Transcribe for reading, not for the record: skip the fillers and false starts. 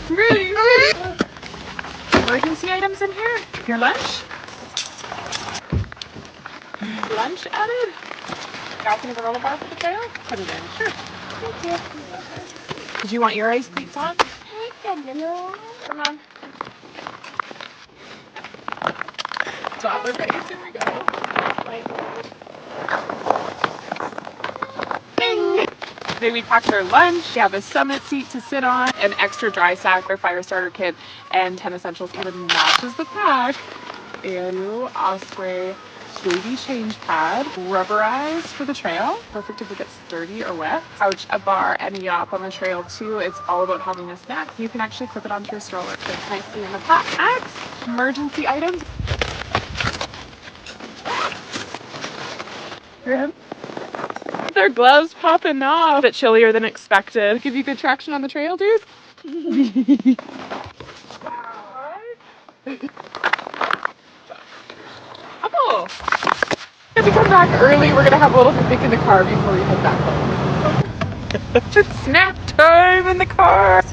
Really? Emergency items in here? Your lunch? Lunch added? Got some granola bar for the trail? Put it in. Sure. Thank you. Did you want your ice cleats on? Come on. Toddler face. Here we go. Bing! Today we packed our lunch. We have a summit seat to sit on, an extra dry sack, our fire starter kit, and 10 essentials. Even matches the pack. Ew, Osprey baby change pad, rubberized for the trail. Perfect if it gets dirty or wet. Couch, a bar, and a yap on the trail too. It's all about having a snack. You can actually clip it onto your stroller. It's nicely in the pack. Next, emergency items. Their gloves popping off. A bit chillier than expected. Give you good traction on the trail, dude? Oh. If we come back early, we're gonna have a little picnic in the car before we head back home. It's snack time in the car.